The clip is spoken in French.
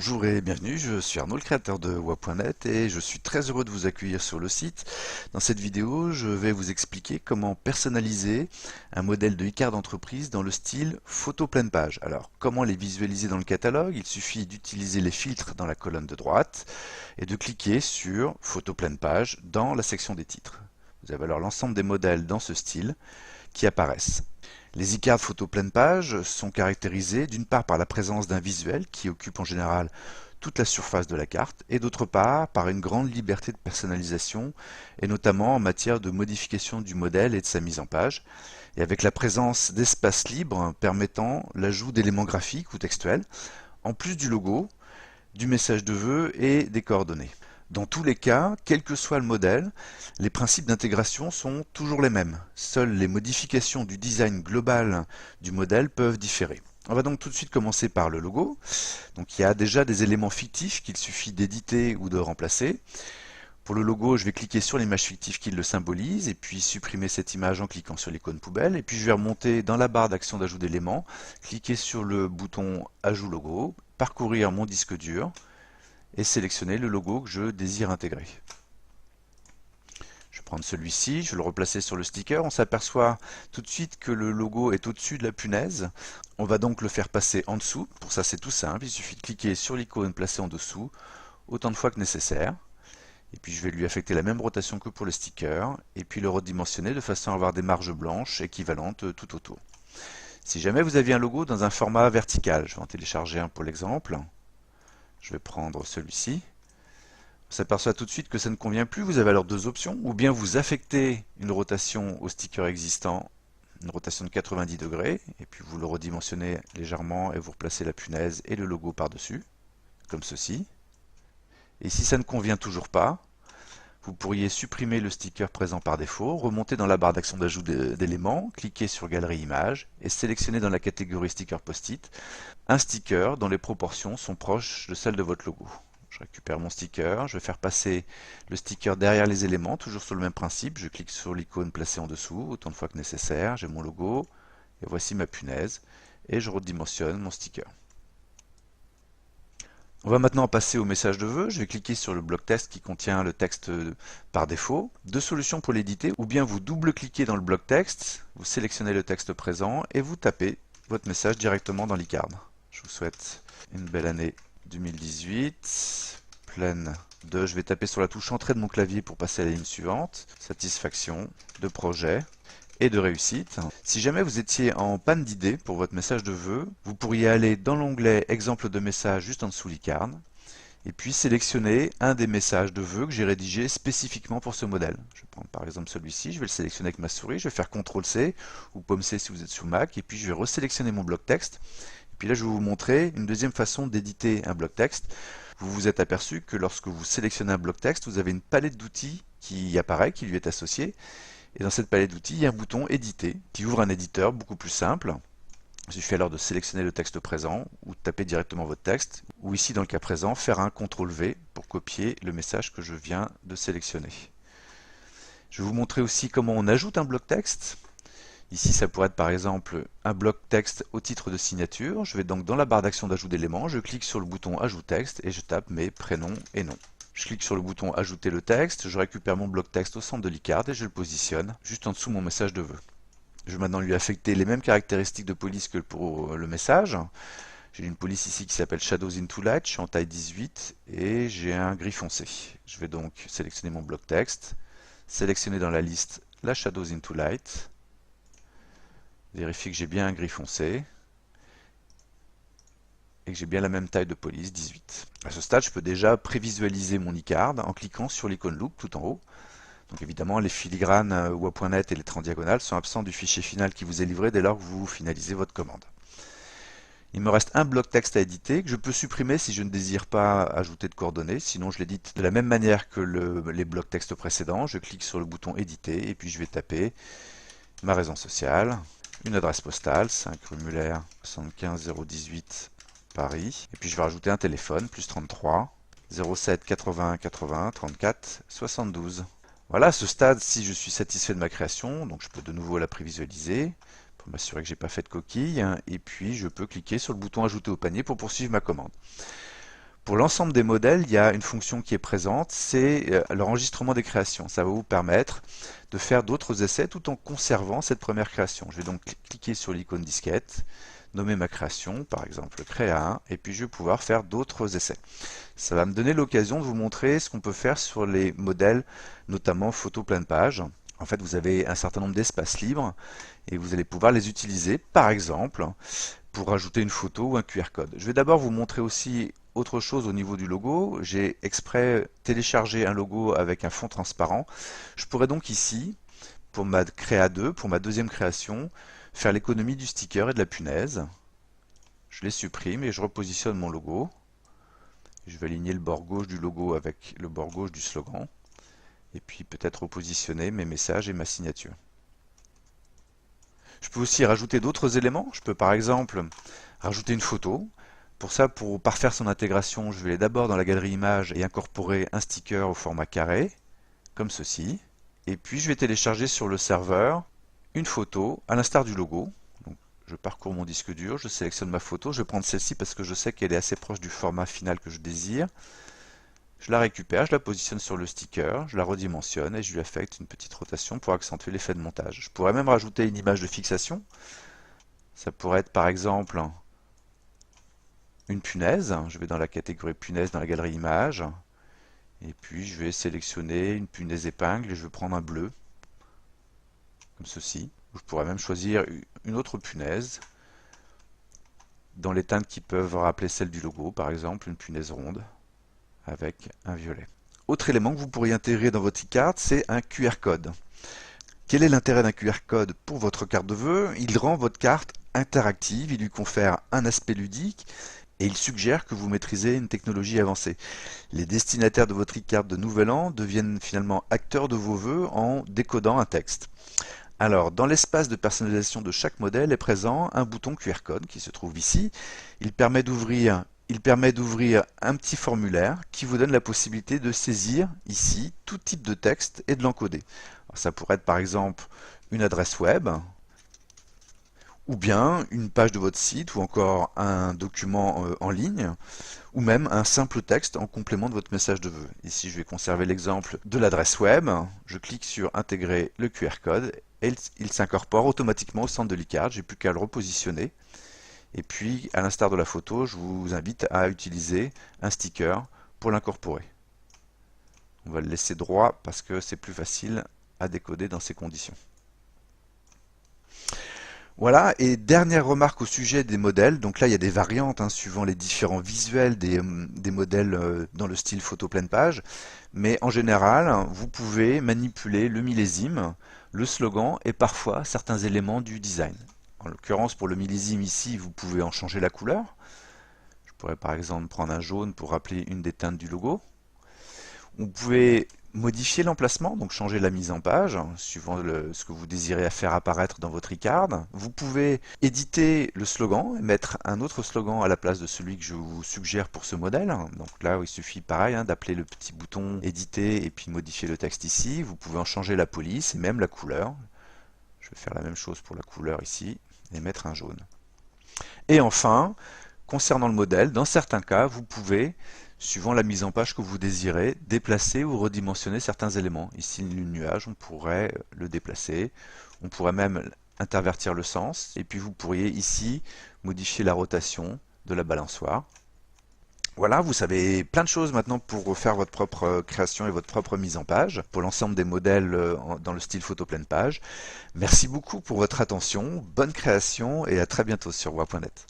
Bonjour et bienvenue, je suis Arnaud, le créateur de wa.net et je suis très heureux de vous accueillir sur le site. Dans cette vidéo, je vais vous expliquer comment personnaliser un modèle de e-card d'entreprise dans le style photo pleine page. Alors, comment les visualiser dans le catalogue? Il suffit d'utiliser les filtres dans la colonne de droite et de cliquer sur photo pleine page dans la section des titres. Vous avez alors l'ensemble des modèles dans ce style qui apparaissent. Les e-cards photo pleine page sont caractérisés d'une part par la présence d'un visuel qui occupe en général toute la surface de la carte et d'autre part par une grande liberté de personnalisation et notamment en matière de modification du modèle et de sa mise en page et avec la présence d'espaces libres permettant l'ajout d'éléments graphiques ou textuels en plus du logo, du message de vœux et des coordonnées. Dans tous les cas, quel que soit le modèle, les principes d'intégration sont toujours les mêmes. Seules les modifications du design global du modèle peuvent différer. On va donc tout de suite commencer par le logo. Donc il y a déjà des éléments fictifs qu'il suffit d'éditer ou de remplacer. Pour le logo, je vais cliquer sur l'image fictive qui le symbolise et puis supprimer cette image en cliquant sur l'icône poubelle. Et puis je vais remonter dans la barre d'action d'ajout d'éléments, cliquer sur le bouton Ajout logo, parcourir mon disque dur et sélectionner le logo que je désire intégrer. Je vais prendre celui-ci, je vais le replacer sur le sticker. On s'aperçoit tout de suite que le logo est au-dessus de la punaise. On va donc le faire passer en dessous. Pour ça, c'est tout simple. Il suffit de cliquer sur l'icône placée en dessous autant de fois que nécessaire. Et puis je vais lui affecter la même rotation que pour le sticker. Et puis le redimensionner de façon à avoir des marges blanches équivalentes tout autour. Si jamais vous aviez un logo dans un format vertical, je vais en télécharger un pour l'exemple. Je vais prendre celui-ci. On s'aperçoit tout de suite que ça ne convient plus. Vous avez alors deux options. Ou bien vous affectez une rotation au sticker existant, une rotation de 90 degrés, et puis vous le redimensionnez légèrement et vous replacez la punaise et le logo par-dessus, comme ceci. Et si ça ne convient toujours pas, vous pourriez supprimer le sticker présent par défaut, remonter dans la barre d'action d'ajout d'éléments, cliquer sur Galerie Images et sélectionner dans la catégorie Sticker Post-it un sticker dont les proportions sont proches de celles de votre logo. Je récupère mon sticker, je vais faire passer le sticker derrière les éléments, toujours sur le même principe. Je clique sur l'icône placée en dessous, autant de fois que nécessaire. J'ai mon logo, et voici ma punaise, et je redimensionne mon sticker. On va maintenant passer au message de vœux. Je vais cliquer sur le bloc texte qui contient le texte par défaut. Deux solutions pour l'éditer, ou bien vous double-cliquez dans le bloc texte, vous sélectionnez le texte présent et vous tapez votre message directement dans l'e-card. Je vous souhaite une belle année 2018, pleine de, je vais taper sur la touche entrée de mon clavier pour passer à la ligne suivante, satisfaction, de projet et de réussite. Si jamais vous étiez en panne d'idées pour votre message de vœux, vous pourriez aller dans l'onglet exemple de message juste en dessous l'e-card et puis sélectionner un des messages de vœux que j'ai rédigé spécifiquement pour ce modèle. Je vais prendre par exemple celui-ci, je vais le sélectionner avec ma souris, je vais faire CTRL-C ou Pomme-C si vous êtes sous Mac et puis je vais resélectionner mon bloc texte. Puis là, je vais vous montrer une deuxième façon d'éditer un bloc texte. Vous vous êtes aperçu que lorsque vous sélectionnez un bloc texte, vous avez une palette d'outils qui apparaît, qui lui est associée. Et dans cette palette d'outils, il y a un bouton éditer qui ouvre un éditeur beaucoup plus simple. Il suffit alors de sélectionner le texte présent ou de taper directement votre texte. Ou ici, dans le cas présent, faire un CTRL-V pour copier le message que je viens de sélectionner. Je vais vous montrer aussi comment on ajoute un bloc texte. Ici, ça pourrait être par exemple un bloc texte au titre de signature. Je vais donc dans la barre d'action d'ajout d'éléments, je clique sur le bouton Ajout texte et je tape mes prénoms et noms. Je clique sur le bouton Ajouter le texte, je récupère mon bloc texte au centre de l'e-card et je le positionne juste en dessous mon message de vœux. Je vais maintenant lui affecter les mêmes caractéristiques de police que pour le message. J'ai une police ici qui s'appelle Shadows into Light, je suis en taille 18 et j'ai un gris foncé. Je vais donc sélectionner mon bloc texte, sélectionner dans la liste la Shadows into Light, vérifier que j'ai bien un gris foncé et que j'ai bien la même taille de police, 18. À ce stade, je peux déjà prévisualiser mon e-card en cliquant sur l'icône loop tout en haut. Donc évidemment, les filigranes wa.net et les traits en diagonale sont absents du fichier final qui vous est livré dès lors que vous finalisez votre commande. Il me reste un bloc texte à éditer que je peux supprimer si je ne désire pas ajouter de coordonnées. Sinon, je l'édite de la même manière que les blocs texte précédents. Je clique sur le bouton éditer et puis je vais taper ma raison sociale, une adresse postale, 5 rue Muller, 75 018 Paris. Et puis je vais rajouter un téléphone, plus 33, 07 81 80 34 72. Voilà, à ce stade, si je suis satisfait de ma création, donc je peux de nouveau la prévisualiser pour m'assurer que j'ai pas fait de coquille, et puis je peux cliquer sur le bouton ajouter au panier pour poursuivre ma commande. Pour l'ensemble des modèles, il y a une fonction qui est présente, c'est l'enregistrement des créations. Ça va vous permettre de faire d'autres essais tout en conservant cette première création. Je vais donc cliquer sur l'icône disquette, nommer ma création, par exemple créa 1, et puis je vais pouvoir faire d'autres essais. Ça va me donner l'occasion de vous montrer ce qu'on peut faire sur les modèles, notamment photo pleine page. En fait, vous avez un certain nombre d'espaces libres et vous allez pouvoir les utiliser, par exemple, pour ajouter une photo ou un QR code. Je vais d'abord vous montrer aussi autre chose au niveau du logo. J'ai exprès téléchargé un logo avec un fond transparent. Je pourrais donc ici, pour ma créa 2, pour ma deuxième création, faire l'économie du sticker et de la punaise. Je les supprime et je repositionne mon logo. Je vais aligner le bord gauche du logo avec le bord gauche du slogan. Et puis peut-être repositionner mes messages et ma signature. Je peux aussi rajouter d'autres éléments. Je peux par exemple rajouter une photo. Pour ça, pour parfaire son intégration, je vais aller d'abord dans la galerie images et incorporer un sticker au format carré, comme ceci. Et puis je vais télécharger sur le serveur une photo à l'instar du logo. Donc, je parcours mon disque dur, je sélectionne ma photo, je vais prendre celle-ci parce que je sais qu'elle est assez proche du format final que je désire. Je la récupère, je la positionne sur le sticker, je la redimensionne et je lui affecte une petite rotation pour accentuer l'effet de montage. Je pourrais même rajouter une image de fixation. Ça pourrait être par exemple une punaise. Je vais dans la catégorie punaise dans la galerie images. Et puis je vais sélectionner une punaise épingle et je vais prendre un bleu, comme ceci. Je pourrais même choisir une autre punaise dans les teintes qui peuvent rappeler celle du logo, par exemple une punaise ronde avec un violet. Autre élément que vous pourriez intégrer dans votre e-carte, c'est un QR code. Quel est l'intérêt d'un QR code pour votre carte de vœux? Il rend votre carte interactive, il lui confère un aspect ludique et il suggère que vous maîtrisez une technologie avancée. Les destinataires de votre e-carte de Nouvel An deviennent finalement acteurs de vos vœux en décodant un texte. Alors, dans l'espace de personnalisation de chaque modèle est présent un bouton QR code qui se trouve ici. Il permet d'ouvrir un petit formulaire qui vous donne la possibilité de saisir ici tout type de texte et de l'encoder. Ça pourrait être par exemple une adresse web, ou bien une page de votre site, ou encore un document en ligne, ou même un simple texte en complément de votre message de vœux. Ici, je vais conserver l'exemple de l'adresse web. Je clique sur intégrer le QR code et il s'incorpore automatiquement au centre de l'e-carte. J'ai plus qu'à le repositionner. Et puis, à l'instar de la photo, je vous invite à utiliser un sticker pour l'incorporer. On va le laisser droit parce que c'est plus facile à décoder dans ces conditions. Voilà, et dernière remarque au sujet des modèles, donc là il y a des variantes suivant les différents visuels des modèles dans le style photo pleine page, mais en général vous pouvez manipuler le millésime, le slogan et parfois certains éléments du design. En l'occurrence pour le millésime ici vous pouvez en changer la couleur. Je pourrais par exemple prendre un jaune pour rappeler une des teintes du logo. Vous pouvez modifier l'emplacement, donc changer la mise en page, suivant ce que vous désirez faire apparaître dans votre e-card. Vous pouvez éditer le slogan et mettre un autre slogan à la place de celui que je vous suggère pour ce modèle. Donc là, il suffit pareil d'appeler le petit bouton éditer et puis modifier le texte ici. Vous pouvez en changer la police et même la couleur. Je vais faire la même chose pour la couleur ici et mettre un jaune. Et enfin, concernant le modèle, dans certains cas, vous pouvez, suivant la mise en page que vous désirez, déplacer ou redimensionner certains éléments. Ici, le nuage, on pourrait le déplacer. On pourrait même intervertir le sens. Et puis, vous pourriez ici modifier la rotation de la balançoire. Voilà, vous savez plein de choses maintenant pour faire votre propre création et votre propre mise en page pour l'ensemble des modèles dans le style photo pleine page. Merci beaucoup pour votre attention, bonne création et à très bientôt sur Voix.net.